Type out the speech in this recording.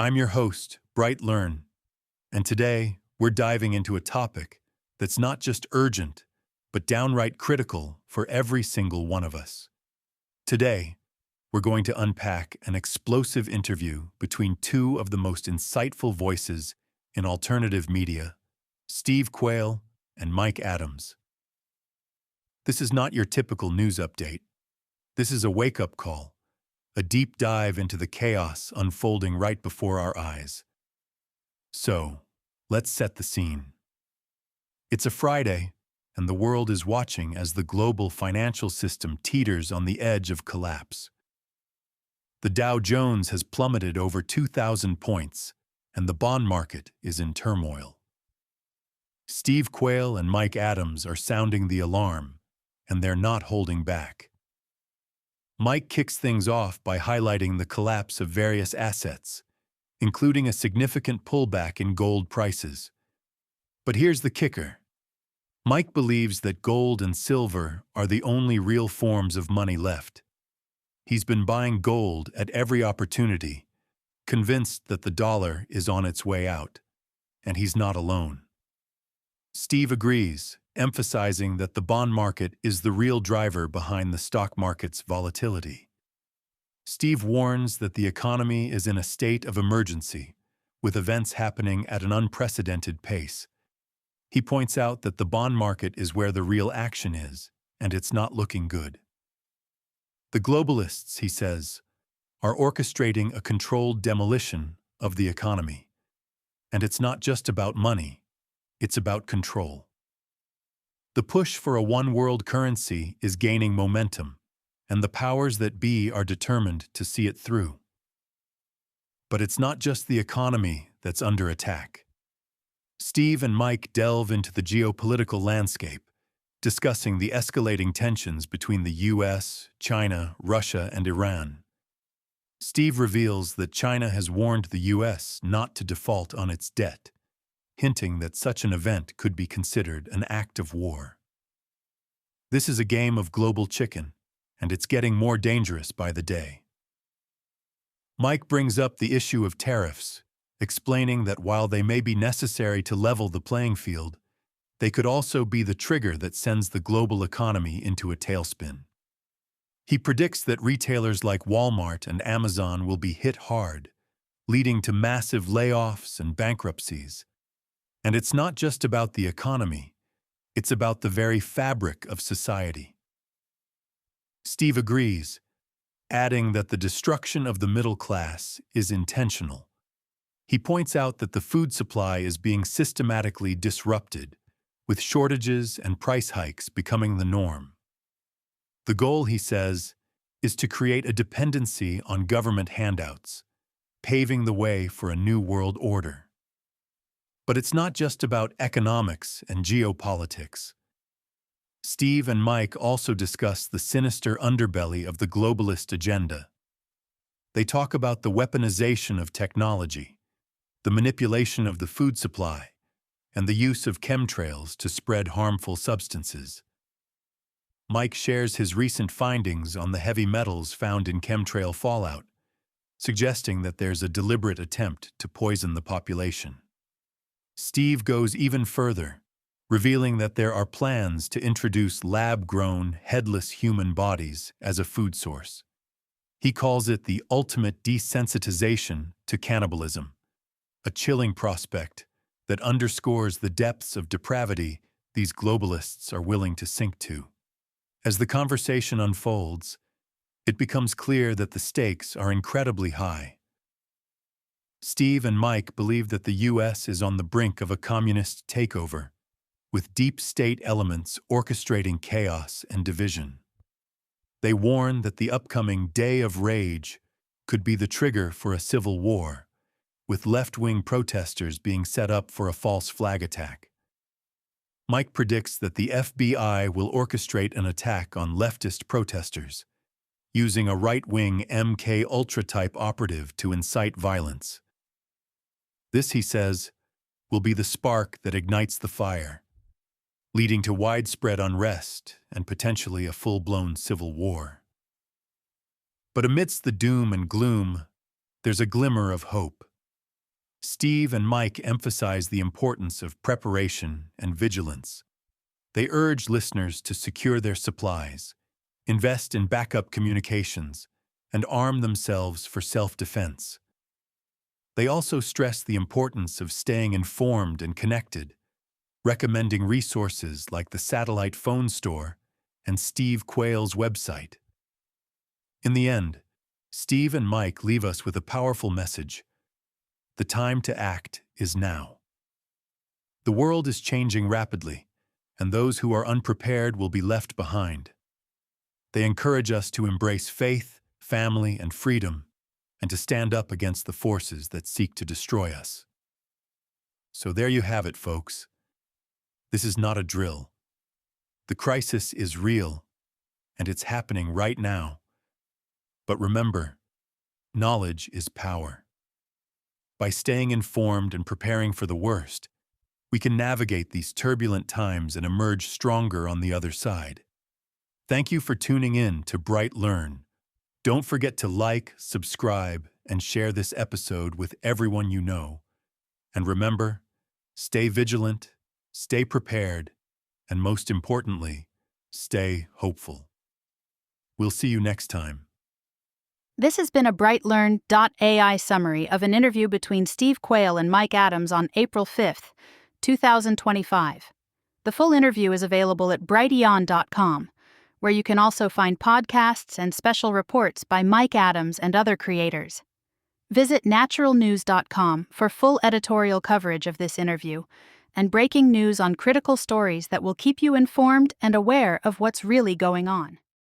I'm your host, BrightLearn, and today we're diving into a topic that's not just urgent, but downright critical for every single one of us. Today, we're going to unpack an explosive interview between two of the most insightful voices in alternative media, Steve Quayle and Mike Adams. This is not your typical news update. This is a wake-up call, a deep dive into the chaos unfolding right before our eyes. So, let's set the scene. It's a Friday, and the world is watching as the global financial system teeters on the edge of collapse. The Dow Jones has plummeted over 2,000 points, and the bond market is in turmoil. Steve Quayle and Mike Adams are sounding the alarm, and they're not holding back. Mike kicks things off by highlighting the collapse of various assets, including a significant pullback in gold prices. But here's the kicker. Mike believes that gold and silver are the only real forms of money left. He's been buying gold at every opportunity, convinced that the dollar is on its way out, and he's not alone. Steve agrees, emphasizing that the bond market is the real driver behind the stock market's volatility. Steve warns that the economy is in a state of emergency, with events happening at an unprecedented pace. He points out that the bond market is where the real action is, and it's not looking good. The globalists, he says, are orchestrating a controlled demolition of the economy. And it's not just about money, it's about control. The push for a one-world currency is gaining momentum, and the powers that be are determined to see it through. But it's not just the economy that's under attack. Steve and Mike delve into the geopolitical landscape, discussing the escalating tensions between the US, China, Russia, and Iran. Steve reveals that China has warned the US not to default on its debt, hinting that such an event could be considered an act of war. This is a game of global chicken, and it's getting more dangerous by the day. Mike brings up the issue of tariffs, explaining that while they may be necessary to level the playing field, they could also be the trigger that sends the global economy into a tailspin. He predicts that retailers like Walmart and Amazon will be hit hard, leading to massive layoffs and bankruptcies. And it's not just about the economy, it's about the very fabric of society. Steve agrees, adding that the destruction of the middle class is intentional. He points out that the food supply is being systematically disrupted, with shortages and price hikes becoming the norm. The goal, he says, is to create a dependency on government handouts, paving the way for a new world order. But it's not just about economics and geopolitics. Steve and Mike also discuss the sinister underbelly of the globalist agenda. They talk about the weaponization of technology, the manipulation of the food supply, and the use of chemtrails to spread harmful substances. Mike shares his recent findings on the heavy metals found in chemtrail fallout, suggesting that there's a deliberate attempt to poison the population. Steve goes even further, revealing that there are plans to introduce lab-grown, headless human bodies as a food source. He calls it the ultimate desensitization to cannibalism, a chilling prospect that underscores the depths of depravity these globalists are willing to sink to. As the conversation unfolds, it becomes clear that the stakes are incredibly high. Steve and Mike believe that the US is on the brink of a communist takeover, with deep state elements orchestrating chaos and division. They warn that the upcoming Day of Rage could be the trigger for a civil war, with left-wing protesters being set up for a false flag attack. Mike predicts that the FBI will orchestrate an attack on leftist protesters, using a right-wing MK Ultra-type operative to incite violence. This, he says, will be the spark that ignites the fire, leading to widespread unrest and potentially a full-blown civil war. But amidst the doom and gloom, there's a glimmer of hope. Steve and Mike emphasize the importance of preparation and vigilance. They urge listeners to secure their supplies, invest in backup communications, and arm themselves for self-defense. They also stress the importance of staying informed and connected, recommending resources like the satellite phone store and Steve Quayle's website. In the end, Steve and Mike leave us with a powerful message. The time to act is now. The world is changing rapidly, and those who are unprepared will be left behind. They encourage us to embrace faith, family, and freedom, and to stand up against the forces that seek to destroy us. So there you have it, folks. This is not a drill. The crisis is real, and it's happening right now. But remember, knowledge is power. By staying informed and preparing for the worst, we can navigate these turbulent times and emerge stronger on the other side. Thank you for tuning in to BrightLearn. Don't forget to like, subscribe, and share this episode with everyone you know. And remember, stay vigilant, stay prepared, and most importantly, stay hopeful. We'll see you next time. This has been a BrightLearn.ai summary of an interview between Steve Quayle and Mike Adams on April 5, 2025. The full interview is available at brighteon.com, where you can also find podcasts and special reports by Mike Adams and other creators. Visit naturalnews.com for full editorial coverage of this interview and breaking news on critical stories that will keep you informed and aware of what's really going on.